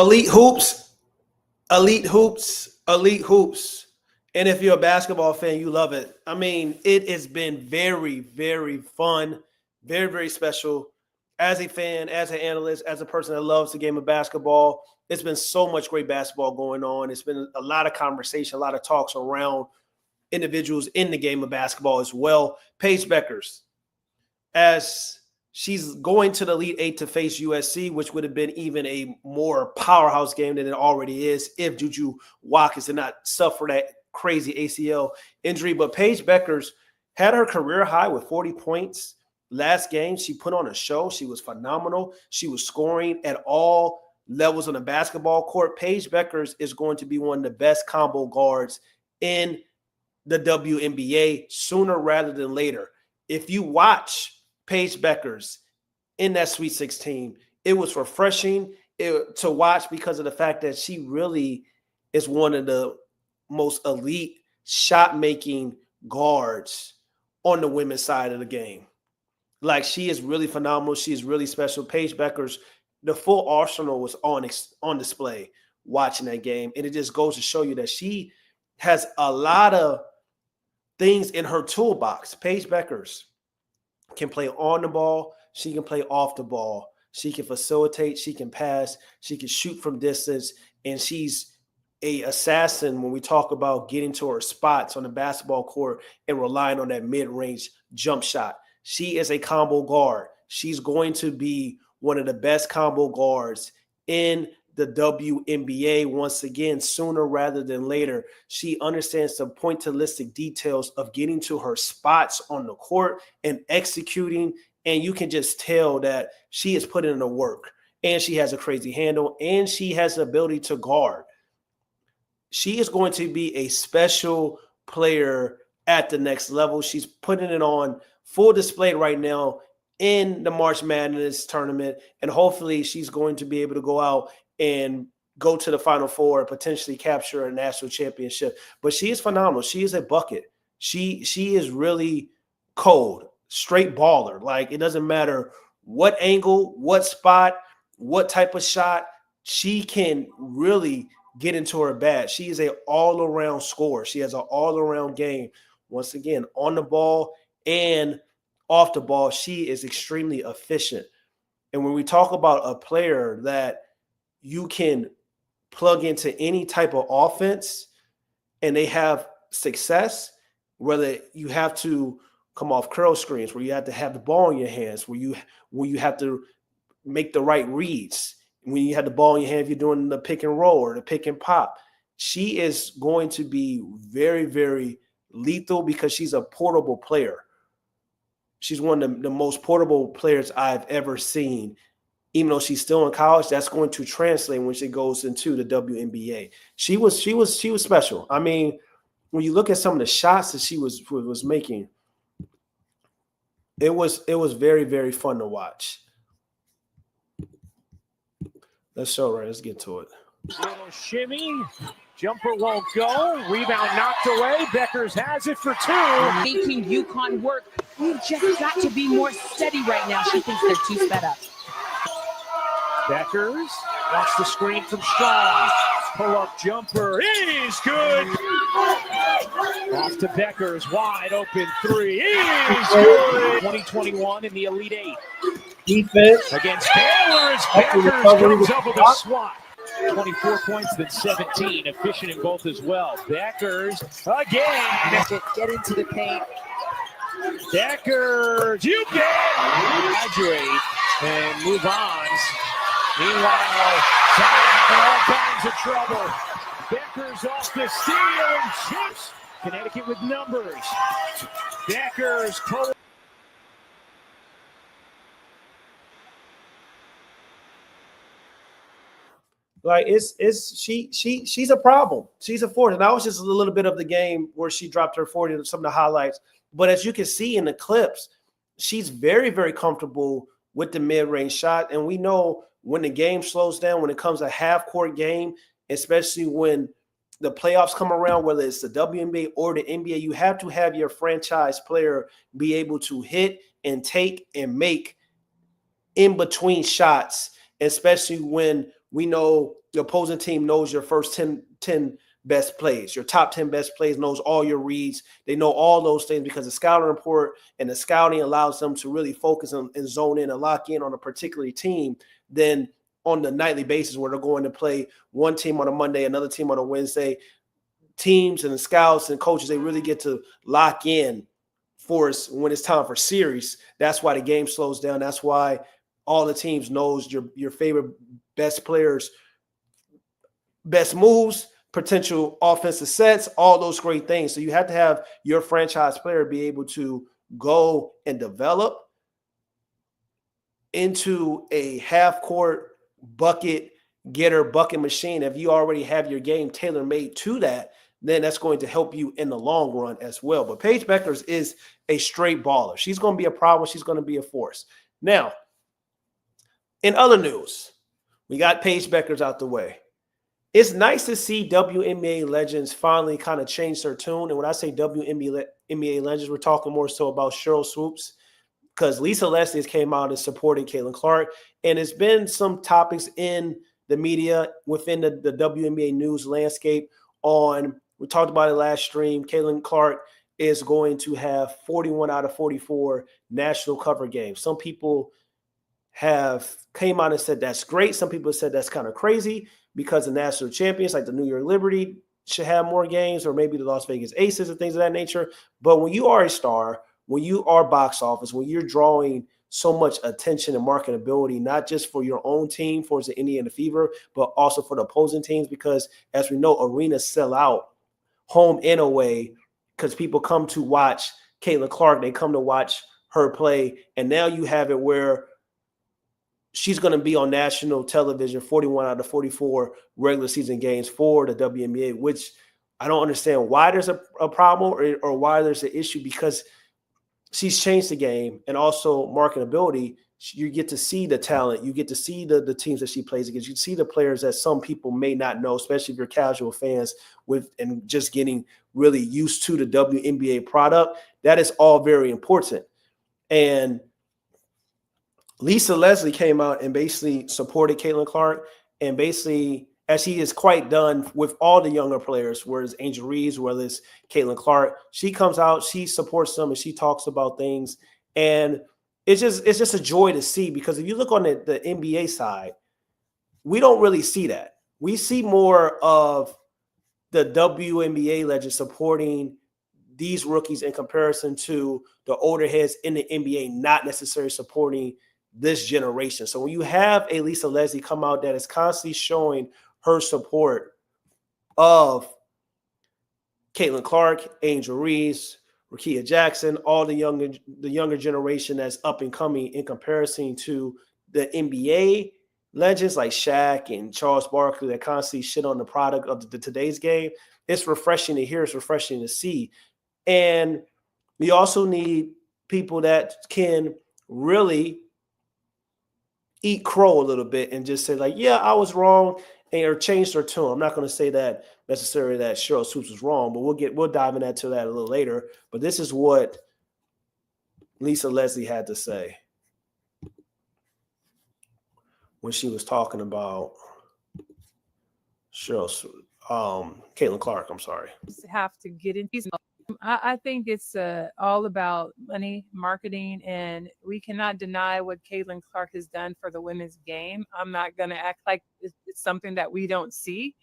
Elite hoops, elite hoops, elite hoops. And if you're a basketball fan, you love it. I mean, it has been very, very fun, very, very special. As a fan, as an analyst, as a person that loves the game of basketball, it's been so much great basketball going on. It's been a lot of conversation, a lot of talks around individuals in the game of basketball as well. Paige Bueckers, as she's going to the Elite Eight to face USC, which would have been even a more powerhouse game than it already is if Juju Watkins did not suffer that crazy ACL injury. But Paige Bueckers had her career high with 40 points last game. She put on a show. She was phenomenal. She was scoring at all levels on the basketball court. Paige Bueckers is going to be one of the best combo guards in the WNBA sooner rather than later. If you watch Paige Bueckers in that Sweet 16, it was refreshing to watch because of the fact that she really is one of the most elite shot-making guards on the women's side of the game. Like, she is really phenomenal. She is really special. Paige Bueckers, the full arsenal was on display watching that game. And it just goes to show you that she has a lot of things in her toolbox. Paige Bueckers can play on the ball. She can play off the ball. She can facilitate. She can pass. She can shoot from distance. And she's an assassin when we talk about getting to her spots on the basketball court and relying on that mid-range jump shot. She is a combo guard. She's going to be one of the best combo guards in the WNBA once again, sooner rather than later. She understands the pointillistic details of getting to her spots on the court and executing, and you can just tell that she is putting in the work, and she has a crazy handle, and she has the ability to guard. She is going to be a special player at the next level. She's putting it on full display right now in the March Madness tournament, and hopefully she's going to be able to go out and go to the Final Four and potentially capture a national championship. But she is phenomenal. She is a bucket. She is really cold, straight baller. Like, it doesn't matter what angle, what spot, what type of shot, she can really get into her bat. She is an all-around scorer. She has an all-around game. Once again, on the ball and off the ball, she is extremely efficient. And when we talk about a player that you can plug into any type of offense and they have success, whether you have to come off curl screens, where you have to have the ball in your hands, where you have to make the right reads, when you have the ball in your hand, if you're doing the pick and roll or the pick and pop, she is going to be very, very lethal because she's a portable player. She's one of the most portable players I've ever seen. Even though she's still in college, that's going to translate when she goes into the WNBA. She was special. I mean, when you look at some of the shots that she was making, it was very, very fun to watch. Let's get to it. Little shimmy. Jumper won't go. Rebound knocked away. Bueckers has it for two. Making UConn work. We've just got to be more steady right now. She thinks they're too sped up. Bueckers wants the screen from Strong. Pull-up jumper is good. Off to Bueckers. Wide open three is good. 2021 in the Elite Eight. Defense Against Baylor as Bueckers comes up with a swat. 24 points, then 17. Efficient in both as well. Bueckers again. Get into the paint. Bueckers, you can graduate and move on. Meanwhile, Zion in all kinds of trouble. Bueckers off the steal and chips. Connecticut with numbers. Bueckers pull. Like, she's a problem. She's a force. And that was just a little bit of the game where she dropped her 40 and some of the highlights. But as you can see in the clips, she's very, very comfortable with the mid-range shot. And we know when the game slows down, when it comes a half-court game, especially when the playoffs come around, whether it's the WNBA or the NBA, you have to have your franchise player be able to hit and take and make in between shots, especially when We know the opposing team knows your first 10 best plays. Your top 10 best plays, knows all your reads. They know all those things because the scouting report and the scouting allows them to really focus on and zone in and lock in on a particular team than on the nightly basis where they're going to play one team on a Monday, another team on a Wednesday. Teams and the scouts and coaches, they really get to lock in for us when it's time for series. That's why the game slows down. That's why all the teams knows your favorite best players, best moves, potential offensive sets, all those great things. So you have to have your franchise player be able to go and develop into a half-court bucket getter, bucket machine. If you already have your game tailor-made to that, then that's going to help you in the long run as well. But Paige Bueckers is a straight baller. She's going to be a problem. She's going to be a force. Now, in other news, we got Paige Bueckers out the way. It's nice to see WNBA legends finally kind of change their tune. And when I say WNBA legends, we're talking more so about Sheryl Swoopes, because Lisa Leslie came out and supported Caitlin Clark. And there's been some topics in the media within the WNBA news landscape on, we talked about it last stream, Caitlin Clark is going to have 41 out of 44 national cover games. Some people have came out and said that's great. Some people said that's kind of crazy because the national champions like the New York Liberty should have more games, or maybe the Las Vegas Aces and things of that nature. But when you are a star, when you are box office, when you're drawing so much attention and marketability, not just for your own team, for the Indiana Fever, but also for the opposing teams, because as we know, arenas sell out home and away because people come to watch Caitlin Clark. They come to watch her play. And now you have it where she's going to be on national television 41 out of 44 regular season games for the WNBA, which I don't understand why there's a problem or why there's an issue, because she's changed the game, and also marketability. You get to see the talent. You get to see the teams that she plays against. You see the players that some people may not know, especially if you're casual fans and just getting really used to the WNBA product. That is all very important. And Lisa Leslie came out and basically supported Caitlin Clark, and basically, as she is quite done with all the younger players, whether it's Angel Reeves, whether it's Caitlin Clark, she comes out, she supports them, and she talks about things. And it's just a joy to see, because if you look on the NBA side, we don't really see that. We see more of the WNBA legends supporting these rookies in comparison to the older heads in the NBA, not necessarily supporting this generation. So when you have a Lisa Leslie come out that is constantly showing her support of Caitlin Clark, Angel Reeves, Rakia Jackson, all the younger generation that's up and coming in comparison to the NBA legends like Shaq and Charles Barkley that constantly shit on the product of today's game. It's refreshing to hear. It's refreshing to see. And we also need people that can really eat crow a little bit and just say, like, yeah, I was wrong, or change their tune. I'm not going to say that necessarily that Sheryl Swoopes was wrong, but we'll dive into that a little later. But this is what Lisa Leslie had to say when she was talking about Caitlin Clark. I'm sorry. Have to get into. I think it's all about money, marketing, and we cannot deny what Caitlin Clark has done for the women's game. I'm not going to act like it's something that we don't see.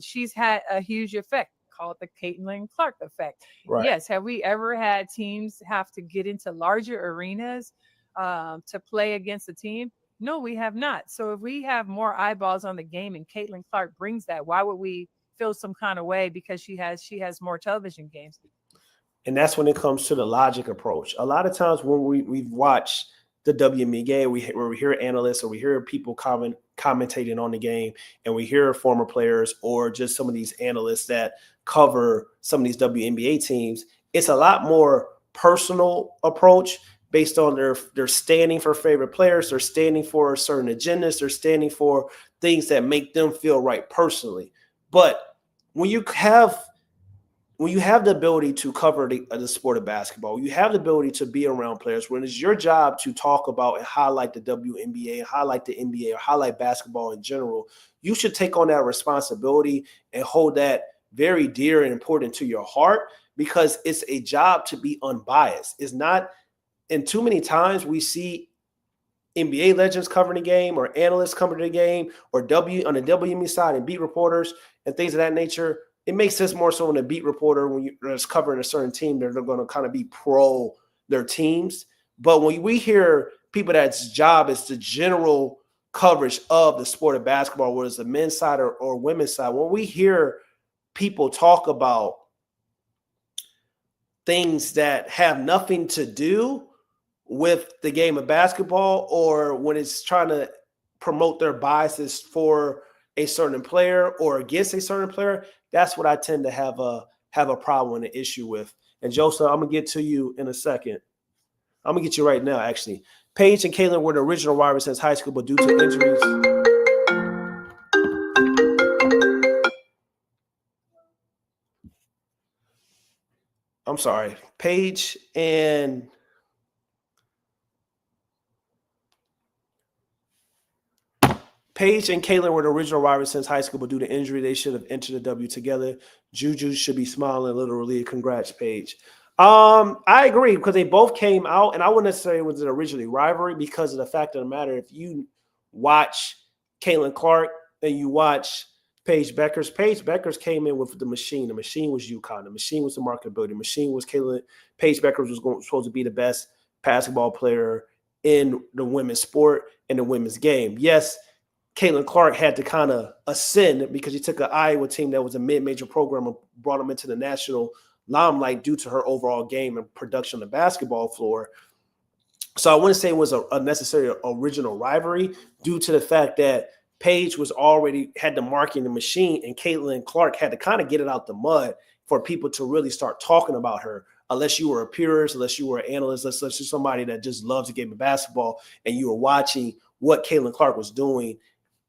She's had a huge effect. Call it the Caitlin Clark effect. Right. Yes. Have we ever had teams have to get into larger arenas to play against a team? No, we have not. So if we have more eyeballs on the game and Caitlin Clark brings that, why would we feel some kind of way because she has more television games? And that's when it comes to the logic approach. A lot of times when we've watched the WNBA, where we hear analysts or we hear people commentating on the game, and we hear former players or just some of these analysts that cover some of these WNBA teams, it's a lot more personal approach based on they're standing for favorite players, they're standing for certain agendas, they're standing for things that make them feel right personally. But when you have when you have the ability to cover the sport of basketball, you have the ability to be around players, when it's your job to talk about and highlight the WNBA, and highlight the NBA, or highlight basketball in general, you should take on that responsibility and hold that very dear and important to your heart, because it's a job to be unbiased. It's not, and too many times we see NBA legends covering the game, or analysts covering the game, or on the WNBA side, and beat reporters and things of that nature. It makes sense more so when a beat reporter, when you're covering a certain team, they're going to kind of be pro their teams. But when we hear people that's job is the general coverage of the sport of basketball, whether it's the men's side or women's side, when we hear people talk about things that have nothing to do with the game of basketball, or when it's trying to promote their biases for a certain player or against a certain player, that's what I tend to have a problem and an issue with. And Joseph, I'm gonna get to you in a second. I'm gonna get you right now, actually. Paige and Caitlin were the original rivals since high school, but due to injuries. I'm sorry. Paige and Caitlin were the original rivals since high school, but due to injury, they should have entered the W together. Juju should be smiling literally. Congrats, Paige. I agree, because they both came out, and I wouldn't necessarily was it originally rivalry, because of the fact of the matter, if you watch Caitlin Clark and you watch Paige Bueckers came in with the machine. The machine was UConn. The machine was the marketability. The machine was Paige Bueckers was supposed to be the best basketball player in the women's sport and the women's game. Yes, Caitlin Clark had to kind of ascend, because he took an Iowa team that was a mid-major program and brought them into the national limelight due to her overall game and production on the basketball floor. So I wouldn't say it was a necessary original rivalry, due to the fact that Paige was already had the marking the machine, and Caitlin Clark had to kind of get it out the mud for people to really start talking about her. Unless you were a purist, unless you were an analyst, unless you're somebody that just loves the game of basketball and you were watching what Caitlin Clark was doing,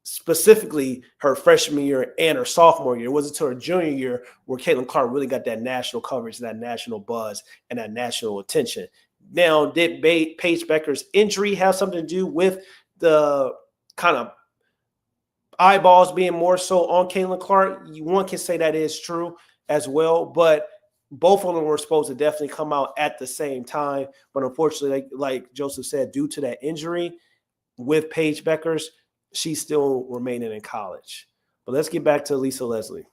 specifically her freshman year and her sophomore year. It wasn't until her junior year where Caitlin Clark really got that national coverage, that national buzz, and that national attention. Now, did Paige Bueckers' injury have something to do with the kind of eyeballs being more so on Caitlin Clark? One can say that is true as well, but both of them were supposed to definitely come out at the same time. But unfortunately, like Joseph said, due to that injury with Paige Bueckers, she's still remaining in college. But let's get back to Lisa Leslie.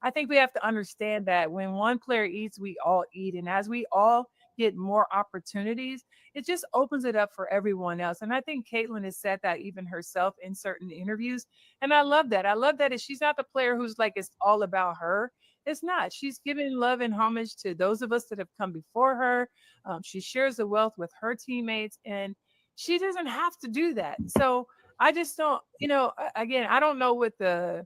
I think we have to understand that when one player eats, we all eat. And as we all get more opportunities, it just opens it up for everyone else. And I think Caitlin has said that even herself in certain interviews. And I love that. I love that she's not the player who's like, it's all about her. It's not. She's giving love and homage to those of us that have come before her. She shares the wealth with her teammates, and she doesn't have to do that. So I just don't, again, I don't know what the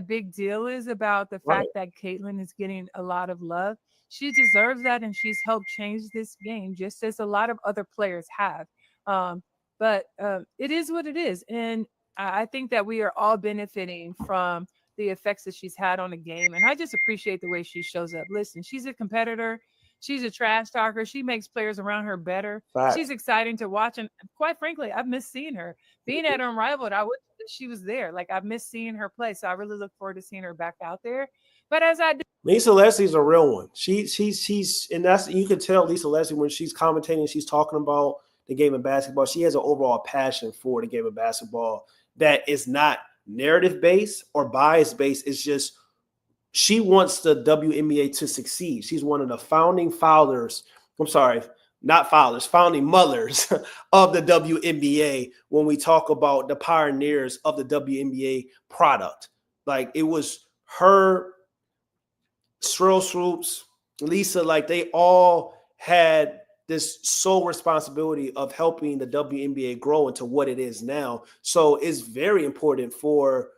big deal is about the fact that Caitlin is getting a lot of love. She deserves that, and she's helped change this game just as a lot of other players have. But it is what it is. And I think that we are all benefiting from the effects that she's had on the game. And I just appreciate the way she shows up. Listen, she's a competitor. She's a trash talker. She makes players around her better. Fact. She's exciting to watch. And quite frankly, I've missed seeing her. Being at Unrivaled, I wish that she was there. Like, I've missed seeing her play. So I really look forward to seeing her back out there. But as I do, Lisa Leslie's a real one. She's and that's, you can tell Lisa Leslie when she's commentating, she's talking about the game of basketball. She has an overall passion for the game of basketball that is not narrative based or bias based. It's just she wants the WNBA to succeed. She's one of the founding mothers of the WNBA when we talk about the pioneers of the WNBA product. Like, it was her, Sheryl Swoopes, Lisa, like they all had this sole responsibility of helping the WNBA grow into what it is now. So it's very important for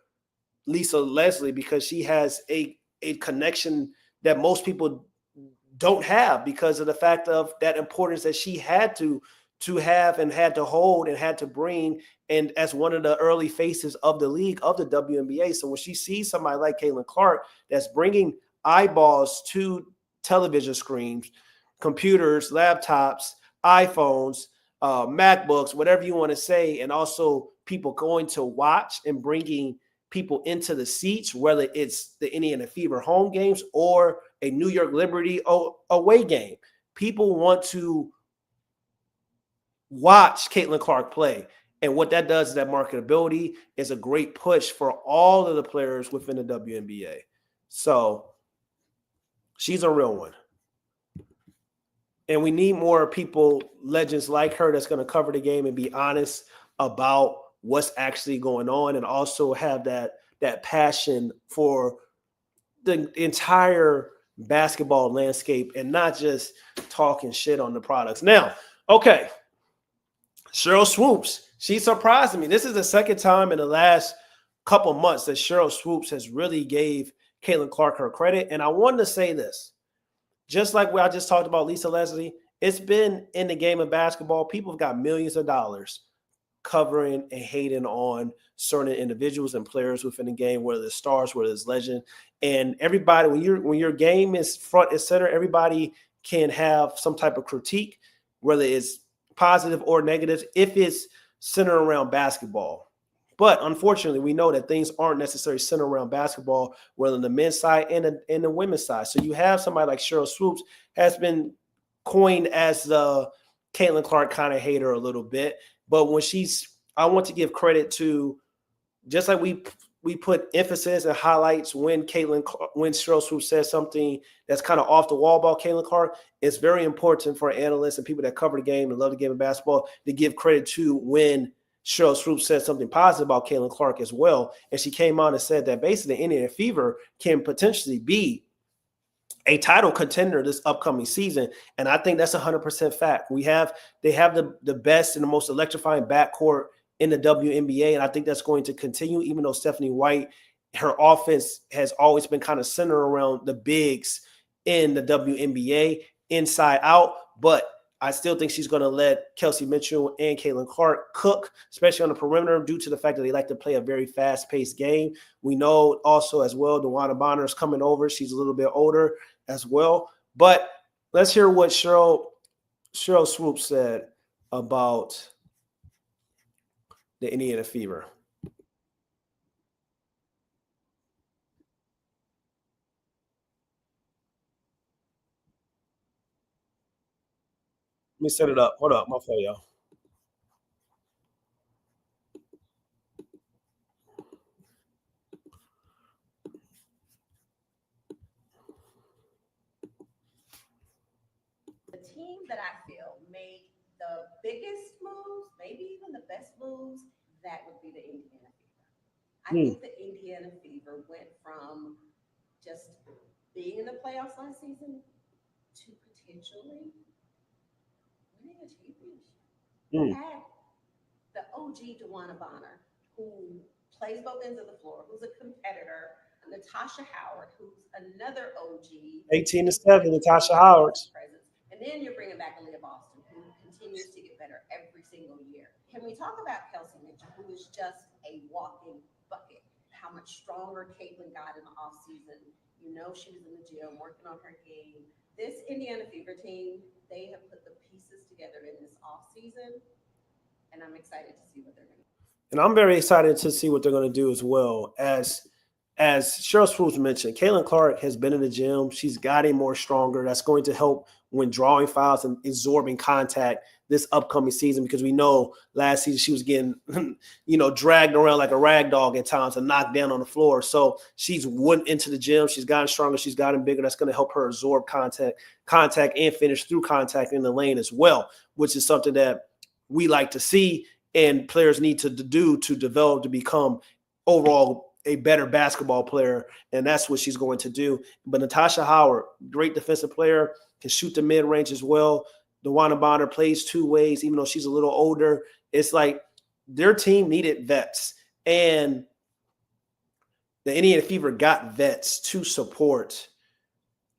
Lisa Leslie because she has a connection that most people don't have because of the fact of that importance that she had to have and had to hold and had to bring, and as one of the early faces of the league, of the WNBA. So when she sees somebody like Caitlin Clark that's bringing eyeballs to television screens, computers, laptops, iPhones, MacBooks, whatever you want to say, and also people going to watch and bringing people into the seats, whether it's the Indiana Fever home games or a New York Liberty away game. People want to watch Caitlin Clark play. And what that does is that marketability is a great push for all of the players within the WNBA. So she's a real one. And we need more people, legends like her, that's going to cover the game and be honest about what's actually going on, and also have that passion for the entire basketball landscape and not just talking shit on the products. Now, okay, Sheryl Swoopes, she surprised me. This is the second time in the last couple months that Sheryl Swoopes has really gave Caitlin Clark her credit. And I wanted to say this, just like what I just talked about Lisa Leslie, it's been in the game of basketball. People have got millions of dollars covering and hating on certain individuals and players within the game, whether it's stars, whether it's legend. And everybody, when your game is front and center, everybody can have some type of critique, whether it's positive or negative, if it's centered around basketball. But unfortunately, we know that things aren't necessarily centered around basketball, whether on the men's side and the women's side. So you have somebody like Sheryl Swoopes has been coined as the Caitlin Clark kind of hater a little bit. But when I want to give credit to, just like we put emphasis and highlights when Sheryl Swoopes says something that's kind of off the wall about Caitlin Clark, it's very important for analysts and people that cover the game and love the game of basketball to give credit to when Sheryl Swoopes said something positive about Caitlin Clark as well. And she came out and said that basically the Indiana Fever can potentially be a title contender this upcoming season. And I think that's 100% fact. They have the best and the most electrifying backcourt in the WNBA. And I think that's going to continue, even though Stephanie White, her offense has always been kind of centered around the bigs in the WNBA, inside out. But I still think she's going to let Kelsey Mitchell and Caitlin Clark cook, especially on the perimeter, due to the fact that they like to play a very fast-paced game. We know also as well, DeWanna Bonner is coming over. She's a little bit older as well. But let's hear what Sheryl Swoopes said about the Indiana Fever. Let me set it up. Hold up. My fault, y'all. The team that I feel made the biggest moves, maybe even the best moves, that would be the Indiana Fever. I think the Indiana Fever went from just being in the playoffs last season to potentially winning a championship. You had the OG DeWanna Bonner, who plays both ends of the floor, who's a competitor, Natasha Howard, who's another OG. 18-7, Natasha Howard. And then you're bringing back Aaliyah Boston, who continues to get better every single year. Can we talk about Kelsey Mitchell, who is just a walking bucket? How much stronger Caitlin got in the offseason. You know, she was in the gym working on her game. This Indiana Fever team, they have put the pieces together in this offseason, and I'm excited to see what they're going to do. And I'm very excited to see what they're going to do as well. As Sheryl Swoopes mentioned, Caitlin Clark has been in the gym. She's gotten more stronger. That's going to help when drawing fouls and absorbing contact this upcoming season, because we know last season she was getting, dragged around like a rag dog at times and knocked down on the floor. So she's went into the gym. She's gotten stronger. She's gotten bigger. That's going to help her absorb contact and finish through contact in the lane as well, which is something that we like to see and players need to do to develop to become overall a better basketball player, and that's what she's going to do. But Natasha Howard, great defensive player, can shoot the mid-range as well. DeWanna Bonner plays two ways, even though she's a little older. It's like their team needed vets, and the Indiana Fever got vets to support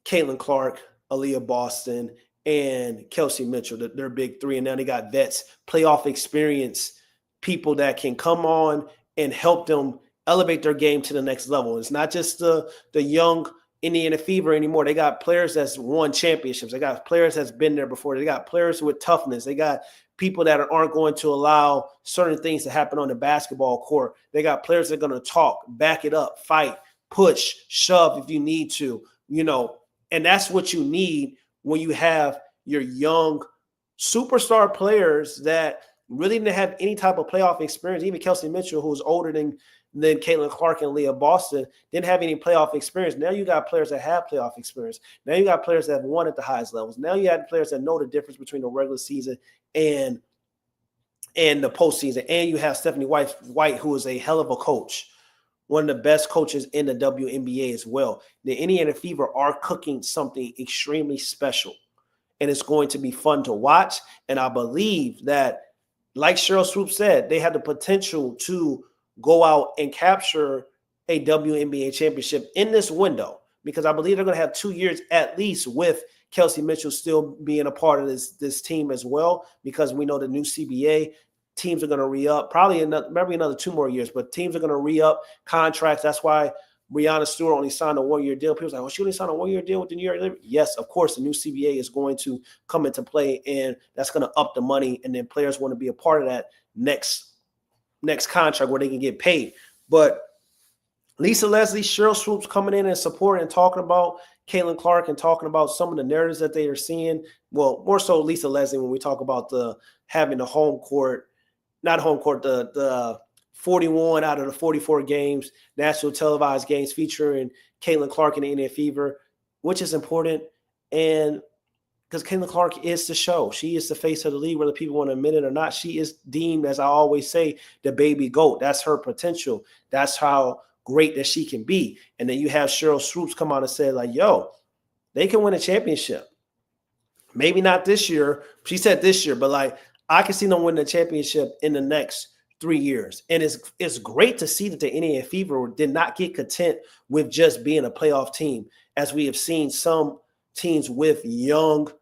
Caitlin Clark, Aaliyah Boston, and Kelsey Mitchell, their big three. And now they got vets, playoff experience, people that can come on and help them elevate their game to the next level. It's not just the young Indiana Fever anymore. They got players that's won championships. They got players that's been there before. They got players with toughness. They got people that aren't going to allow certain things to happen on the basketball court. They got players that are going to talk, back it up, fight, push, shove if you need to, and that's what you need when you have your young superstar players that really didn't have any type of playoff experience. Even Kelsey Mitchell, who's older than Caitlin Clark and Leah Boston, didn't have any playoff experience. Now you got players that have playoff experience. Now you got players that have won at the highest levels. Now you have players that know the difference between the regular season and the postseason. And you have Stephanie White, who is a hell of a coach, one of the best coaches in the WNBA as well. The Indiana Fever are cooking something extremely special, and it's going to be fun to watch. And I believe that, like Sheryl Swoopes said, they have the potential to go out and capture a WNBA championship in this window, because I believe they're going to have 2 years at least with Kelsey Mitchell still being a part of this team as well, because we know the new CBA teams are going to re-up probably maybe another 2 more years, but teams are going to re-up contracts. That's why Breanna Stewart only signed a 1-year deal. People are like, well, she only signed a 1-year deal with the New York Liberty. Yes, of course, the new CBA is going to come into play, and that's going to up the money, and then players want to be a part of that next contract where they can get paid. But Lisa Leslie, Sheryl Swoopes coming in and supporting and talking about Caitlin Clark and talking about some of the narratives that they are seeing. Well, more so Lisa Leslie when we talk about having the the 41 out of the 44 games, national televised games featuring Caitlin Clark and the Indiana Fever, which is important. And because Caitlin Clark is the show. She is the face of the league, whether people want to admit it or not. She is deemed, as I always say, the baby GOAT. That's her potential. That's how great that she can be. And then you have Sheryl Swoopes come out and say, like, yo, they can win a championship. Maybe not this year. She said this year, but like, I can see them winning a championship in the next 3 years. And it's great to see that the Indiana Fever did not get content with just being a playoff team, as we have seen some teams with young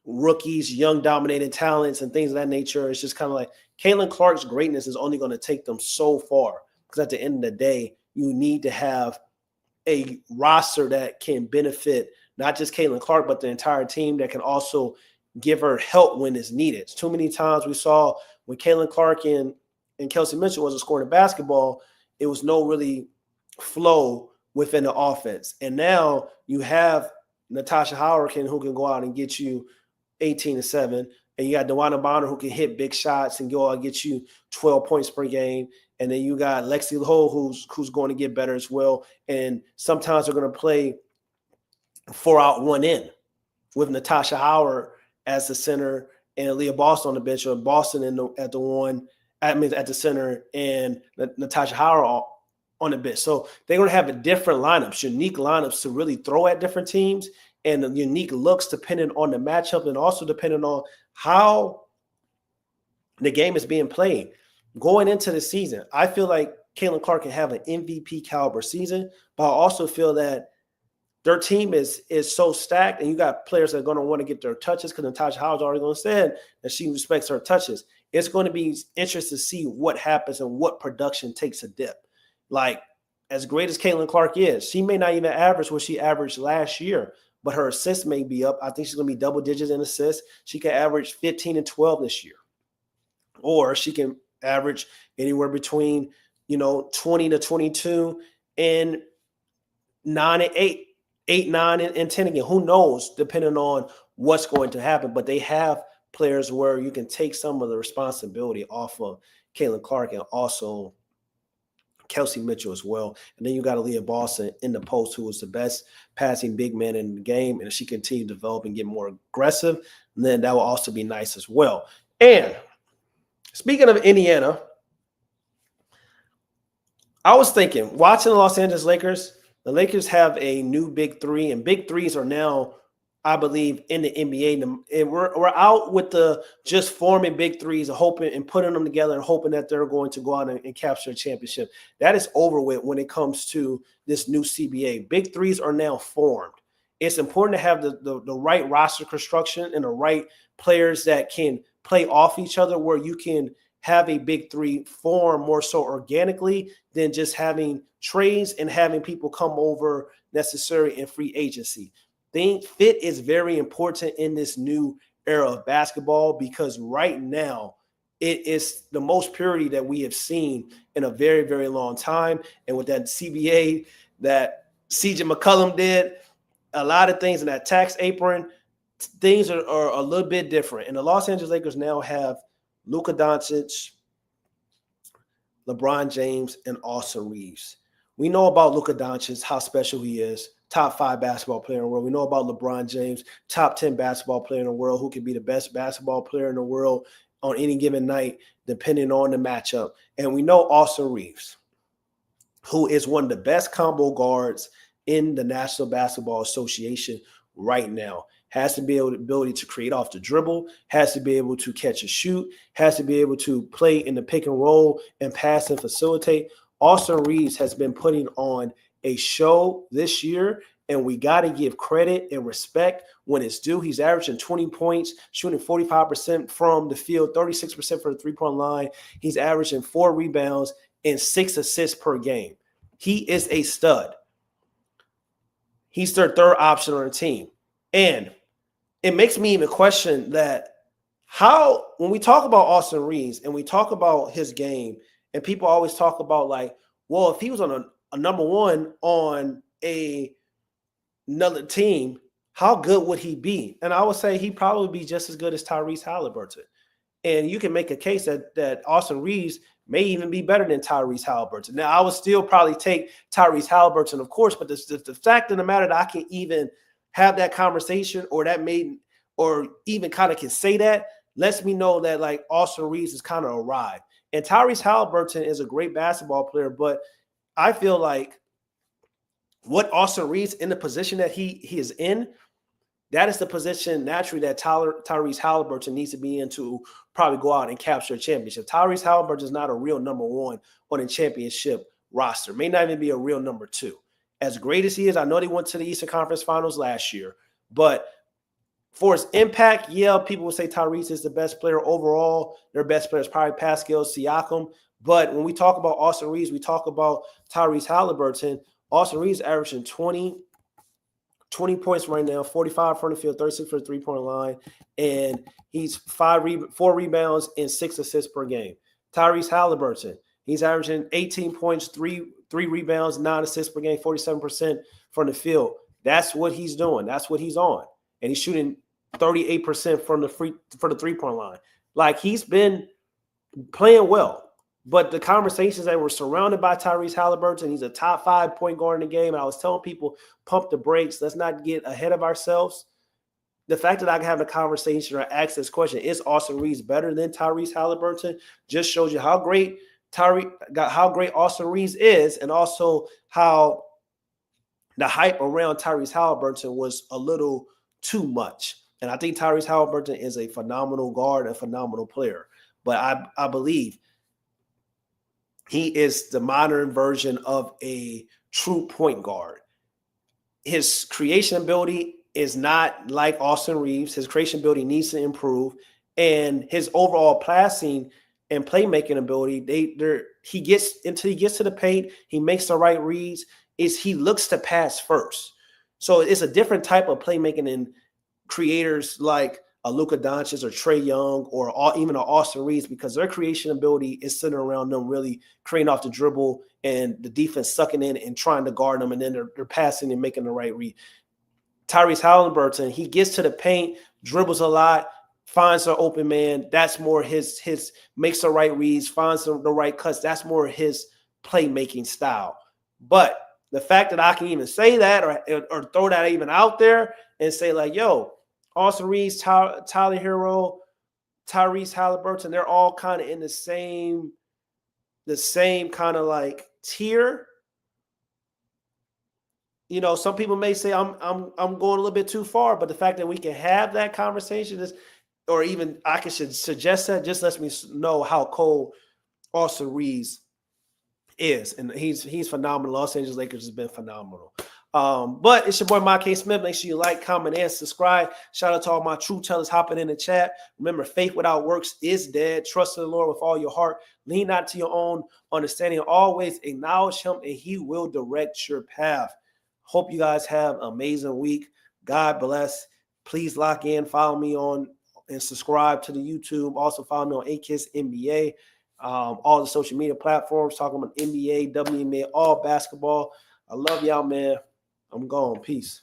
rookies, young dominating talents and things of that nature. It's just kind of like Caitlin Clark's greatness is only going to take them so far, because at the end of the day, you need to have a roster that can benefit not just Caitlin Clark, but the entire team, that can also give her help when it's needed. Too many times we saw when Caitlin Clark and Kelsey Mitchell wasn't scoring the basketball, it was no really flow within the offense. And now you have Natasha Howard who can go out and get you 18-7, and you got DeWanna Bonner who can hit big shots and go out and get you 12 points per game. And then you got Lexi Lowe who's going to get better as well. And sometimes they're going to play 4 out, 1 in with Natasha Howard as the center and Leah Boston on the bench, or Boston at the center and Natasha Howard on the bench. So they're going to have a different lineups, unique lineups to really throw at different teams, and the unique looks depending on the matchup, and also depending on how the game is being played. Going into the season, I feel like Caitlin Clark can have an MVP caliber season, but I also feel that their team is so stacked, and you got players that are going to want to get their touches, because Natasha Howard's already going to say that she respects her touches. It's going to be interesting to see what happens and what production takes a dip. Like, as great as Caitlin Clark is, she may not even average what she averaged last year, but her assists may be up. I think she's going to be double digits in assists. She can average 15 and 12 this year. Or she can average anywhere between, 20 to 22 and 9 and 8. 8, 9, and 10 again. Who knows, depending on what's going to happen. But they have players where you can take some of the responsibility off of Caitlin Clark and also Kelsey Mitchell as well. And then you got Leah Boston in the post, who was the best passing big man in the game. And if she continues to develop and get more aggressive, then that will also be nice as well. And speaking of Indiana, I was thinking, watching the Los Angeles Lakers, the Lakers have a new big three, and big threes are now, I believe, in the NBA. And we're out with the just forming big threes and hoping and putting them together and hoping that they're going to go out and capture a championship. That is over with when it comes to this new CBA. Big threes are now formed. It's important to have the right roster construction and the right players that can play off each other, where you can have a big three form more so organically than just having trades and having people come over necessary in free agency. Fit is very important in this new era of basketball because right now it is the most purity that we have seen in a very, very long time. And with that CBA that CJ McCollum did, a lot of things in that tax apron, things are a little bit different. And the Los Angeles Lakers now have Luka Doncic, LeBron James, and Austin Reeves. We know about Luka Doncic, how special he is, top 5 basketball player in the world. We know about LeBron James, top 10 basketball player in the world, who could be the best basketball player in the world on any given night, depending on the matchup. And we know Austin Reeves, who is one of the best combo guards in the National Basketball Association right now. Has to be able the ability to create off the dribble, has to be able to catch and shoot, has to be able to play in the pick and roll and pass and facilitate. Austin Reeves has been putting on a show this year, and we got to give credit and respect when it's due. He's averaging 20 points, shooting 45% from the field, 36% for the three-point line. He's averaging 4 rebounds and 6 assists per game. He is a stud. He's their third option on the team. And it makes me even question that how, when we talk about Austin Reeves and we talk about his game, and people always talk about like, well, if he was on a number one on another team, how good would he be? And I would say he'd probably be just as good as Tyrese Halliburton. And you can make a case that Austin Reeves may even be better than Tyrese Halliburton. Now, I would still probably take Tyrese Halliburton, of course, but the fact of the matter that I can even have that conversation or even kind of can say that lets me know that like Austin Reeves is kind of arrived. And Tyrese Halliburton is a great basketball player, but I feel like what Austin Reeves in the position that he is in, that is the position naturally that Tyrese Halliburton needs to be in to probably go out and capture a championship. Tyrese Halliburton is not a real number one on a championship roster. May not even be a real number 2. As great as he is, I know they went to the Eastern Conference Finals last year, but for his impact, yeah, people would say Tyrese is the best player overall. Their best player is probably Pascal Siakam. But when we talk about Austin Reeves, we talk about Tyrese Halliburton. Austin Reeves averaging 20 points right now, 45 from the field, 36 for the three-point line, and he's 4 rebounds and 6 assists per game. Tyrese Halliburton, he's averaging 18 points, 3 rebounds, 9 assists per game, 47% from the field. That's what he's doing. That's what he's on. And he's shooting 38% for the three-point line. Like, he's been playing well. But the conversations that were surrounded by Tyrese Halliburton, he's a top 5 point guard in the game. And I was telling people, pump the brakes. Let's not get ahead of ourselves. The fact that I can have a conversation or ask this question, is Austin Reeves better than Tyrese Halliburton, just shows you how great Austin Reeves is, and also how the hype around Tyrese Halliburton was a little too much. And I think Tyrese Halliburton is a phenomenal guard, a phenomenal player. But I believe he is the modern version of a true point guard. His creation ability is not like Austin Reeves. His creation ability needs to improve. And his overall passing and playmaking ability, he gets to the paint, he makes the right reads, he looks to pass first. So it's a different type of playmaking than creators like a Luka Doncic or Trae Young or even an Austin Reeves, because their creation ability is centered around them really creating off the dribble and the defense sucking in and trying to guard them, and then they're passing and making the right read. Tyrese Halliburton, he gets to the paint, dribbles a lot, finds an open man. That's more his makes the right reads, finds the right cuts. That's more his playmaking style. But the fact that I can even say that or throw that even out there and say like, yo, Austin Reeves, Tyler Hero, Tyrese Halliburton, they're all kind of in the same kind of like tier. You know, some people may say I'm going a little bit too far, but the fact that we can have that conversation or even I should suggest that, just lets me know how cold Austin Reeves is, and he's phenomenal. Los Angeles Lakers has been phenomenal. But it's your boy, Mike K. Smith. Make sure you like, comment, and subscribe. Shout out to all my true tellers hopping in the chat. Remember, faith without works is dead. Trust in the Lord with all your heart. Lean not to your own understanding. Always acknowledge him, and he will direct your path. Hope you guys have an amazing week. God bless. Please lock in. Follow me on and subscribe to the YouTube. Also follow me on AKIS NBA. All the social media platforms, talking about NBA, WNBA, all basketball. I love y'all, man. I'm gone. Peace.